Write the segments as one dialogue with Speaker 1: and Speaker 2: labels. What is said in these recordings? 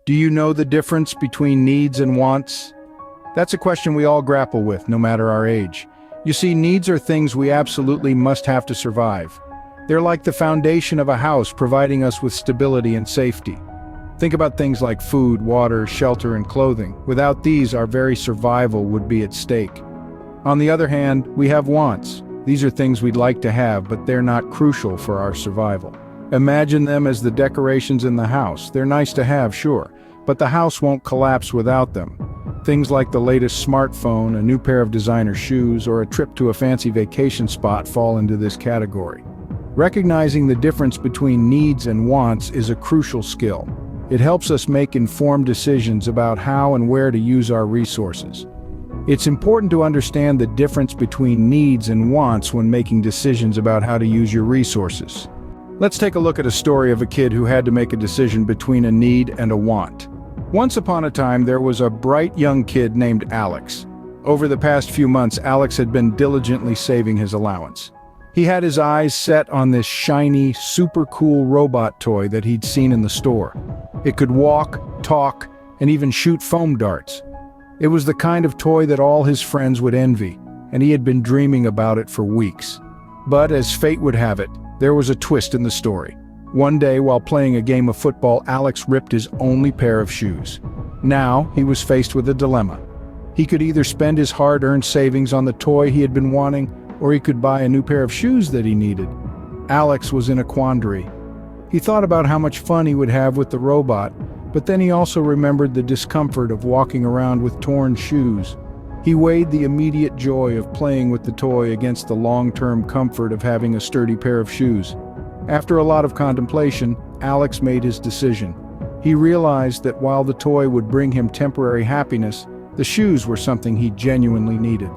Speaker 1: Do you know the difference between needs and wants? That's a question we all grapple with, no matter our age. You see, needs are things we absolutely must have to survive. They're like the foundation of a house, providing us with stability and safety. Think about things like food, water, shelter, and clothing. Without these, our very survival would be at stake. On the other hand, we have wants. These are things we'd like to have, but they're not crucial for our survival. Imagine them as the decorations in the house. They're nice to have, sure, but the house won't collapse without them. Things like the latest smartphone, a new pair of designer shoes, or a trip to a fancy vacation spot fall into this category. Recognizing the difference between needs and wants is a crucial skill. It helps us make informed decisions about how and where to use our resources. It's important to understand the difference between needs and wants when making decisions about how to use your resources. Let's take a look at a story of a kid who had to make a decision between a need and a want. Once upon a time, there was a bright young kid named Alex. Over the past few months, Alex had been diligently saving his allowance. He had his eyes set on this shiny, super cool robot toy that he'd seen in the store. It could walk, talk, and even shoot foam darts. It was the kind of toy that all his friends would envy, and he had been dreaming about it for weeks. But as fate would have it, there was a twist in the story. One day, while playing a game of football, Alex ripped his only pair of shoes. Now, he was faced with a dilemma. He could either spend his hard-earned savings on the toy he had been wanting, or he could buy a new pair of shoes that he needed. Alex was in a quandary. He thought about how much fun he would have with the robot, but then he also remembered the discomfort of walking around with torn shoes. He weighed the immediate joy of playing with the toy against the long-term comfort of having a sturdy pair of shoes. After a lot of contemplation, Alex made his decision. He realized that while the toy would bring him temporary happiness, the shoes were something he genuinely needed.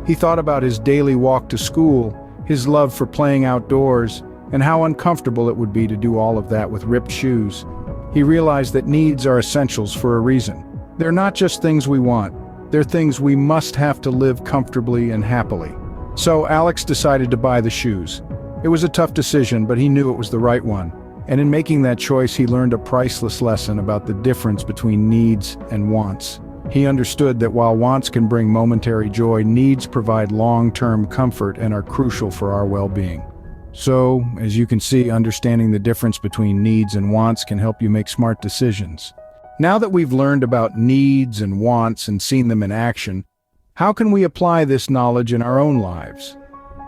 Speaker 1: He thought about his daily walk to school, his love for playing outdoors, and how uncomfortable it would be to do all of that with ripped shoes. He realized that needs are essentials for a reason. They're not just things we want. They're things we must have to live comfortably and happily. So Alex decided to buy the shoes. It was a tough decision, but he knew it was the right one. And in making that choice, he learned a priceless lesson about the difference between needs and wants. He understood that while wants can bring momentary joy, needs provide long-term comfort and are crucial for our well-being. So, as you can see, understanding the difference between needs and wants can help you make smart decisions. Now that we've learned about needs and wants and seen them in action, how can we apply this knowledge in our own lives?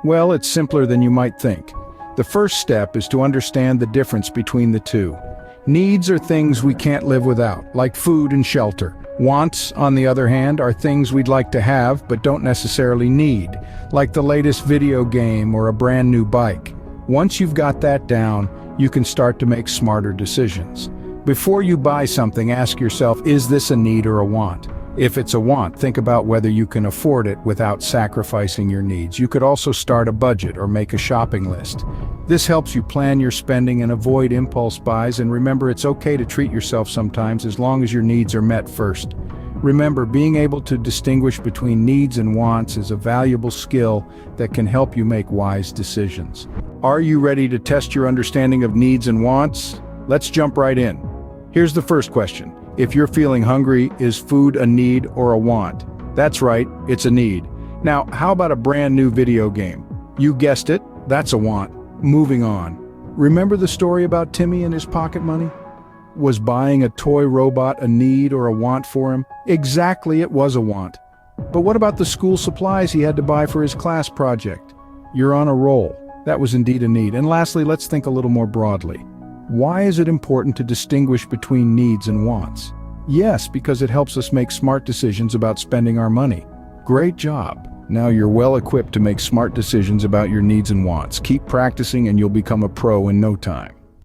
Speaker 1: Well, it's simpler than you might think. The first step is to understand the difference between the two. Needs are things we can't live without, like food and shelter. Wants, on the other hand, are things we'd like to have but don't necessarily need, like the latest video game or a brand new bike. Once you've got that down, you can start to make smarter decisions. Before you buy something, ask yourself, is this a need or a want? If it's a want, think about whether you can afford it without sacrificing your needs. You could also start a budget or make a shopping list. This helps you plan your spending and avoid impulse buys, and remember, it's okay to treat yourself sometimes as long as your needs are met first. Remember, being able to distinguish between needs and wants is a valuable skill that can help you make wise decisions. Are you ready to test your understanding of needs and wants? Let's jump right in. Here's the first question. If you're feeling hungry, is food a need or a want? That's right, it's a need. Now, how about a brand new video game? You guessed it, that's a want. Moving on. Remember the story about Timmy and his pocket money? Was buying a toy robot a need or a want for him? Exactly, it was a want. But what about the school supplies he had to buy for his class project? You're on a roll. That was indeed a need. And lastly, let's think a little more broadly. Why is it important to distinguish between needs and wants? Yes, because it helps us make smart decisions about spending our money. Great job. Now you're well equipped to make smart decisions about your needs and wants. Keep practicing and you'll become a pro in no time.